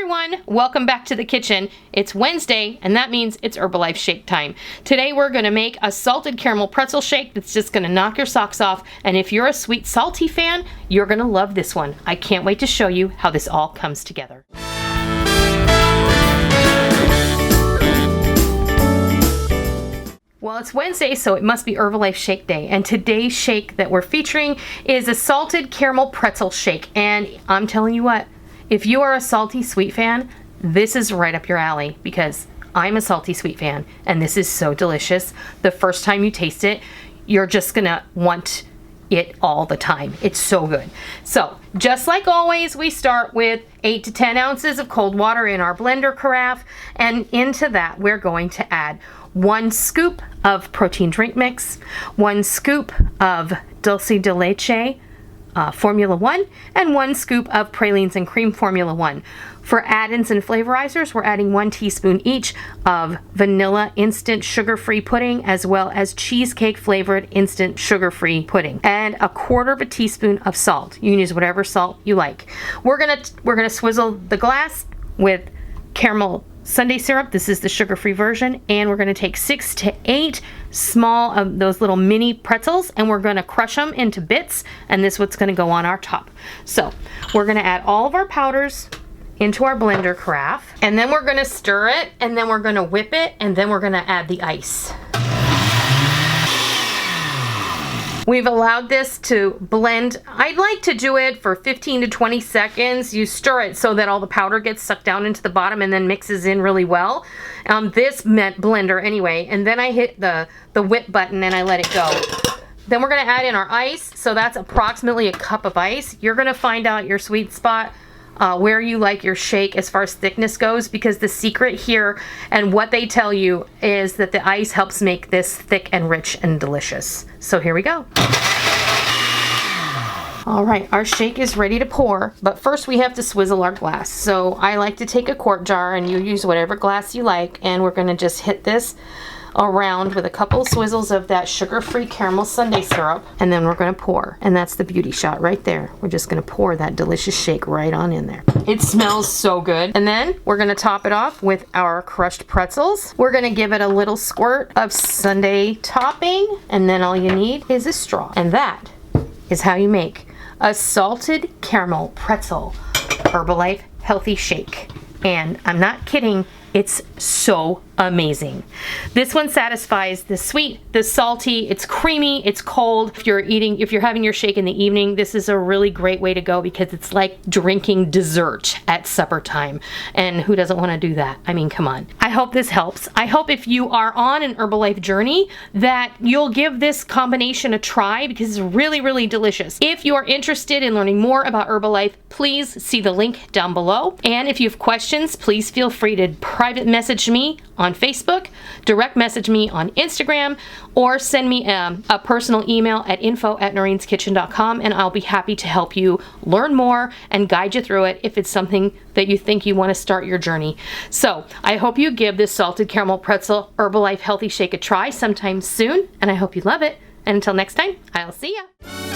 everyone, welcome back to the kitchen. It's Wednesday, and that means it's Herbalife shake time. Today we're gonna make a salted caramel pretzel shake that's just gonna knock your socks off, and if you're a sweet salty fan, you're gonna love this one. I can't wait to show you how this all comes together. Well, it's Wednesday, so it must be Herbalife Shake Day, and today's shake that we're featuring is a salted caramel pretzel shake, and I'm telling you what, if you are a salty sweet fan, this is right up your alley because I'm a salty sweet fan and this is so delicious. The first time you taste it, you're just gonna want it all the time. It's so good. So just like always, we start with 8 to 10 ounces of cold water in our blender carafe, and into that we're going to add 1 scoop of protein drink mix, 1 scoop of Dulce De Leche Formula 1, and 1 scoop of Pralines and Cream Formula 1. For add-ins and flavorizers, we're adding 1 teaspoon each of vanilla instant sugar-free pudding, as well as cheesecake flavored instant sugar-free pudding, and 1/4 teaspoon of salt. You can use whatever salt you like. We're gonna swizzle the glass with caramel sundae syrup. This is the sugar-free version, and we're going to take 6 to 8 small of those little mini pretzels, and we're going to crush them into bits, and this is what's going to go on our top. So we're going to add all of our powders into our blender carafe, and then we're going to stir it, and then we're going to whip it, and then we're going to add the ice. We've allowed this to blend. I'd like to do it for 15 to 20 seconds. You stir it so that all the powder gets sucked down into the bottom and then mixes in really well. This meant blender anyway, and then I hit the whip button and I let it go. Then we're gonna add in our ice, so that's approximately 1 cup of ice. You're gonna find out your sweet spot, where you like your shake as far as thickness goes, because the secret here and what they tell you is that the ice helps make this thick and rich and delicious. So here we go. All right, our shake is ready to pour, but first we have to swizzle our glass. So I like to take a quart jar, and you use whatever glass you like, and we're gonna just hit this around with a couple of swizzles of that sugar-free caramel sundae syrup, and then we're going to pour, and that's the beauty shot right there. We're just going to pour that delicious shake right on in there. It smells so good. And then we're going to top it off with our crushed pretzels. We're going to give it a little squirt of sundae topping, and then all you need is a straw, and that is how you make a salted caramel pretzel Herbalife healthy shake. And I'm not kidding, it's so amazing. This one satisfies the sweet, the salty, it's creamy, it's cold. If you're having your shake in the evening, this is a really great way to go because it's like drinking dessert at supper time. And who doesn't want to do that? I mean, come on. I hope this helps. I hope if you are on an Herbalife journey that you'll give this combination a try because it's really, really delicious. If you are interested in learning more about Herbalife, please see the link down below. And if you have questions, please feel free to private message me on Facebook, direct message me on Instagram, or send me a personal email at info@noreenskitchen.com, and I'll be happy to help you learn more and guide you through it if it's something that you think you want to start your journey. So I hope you give this salted caramel pretzel Herbalife healthy shake a try sometime soon, and I hope you love it. And until next time, I'll see ya.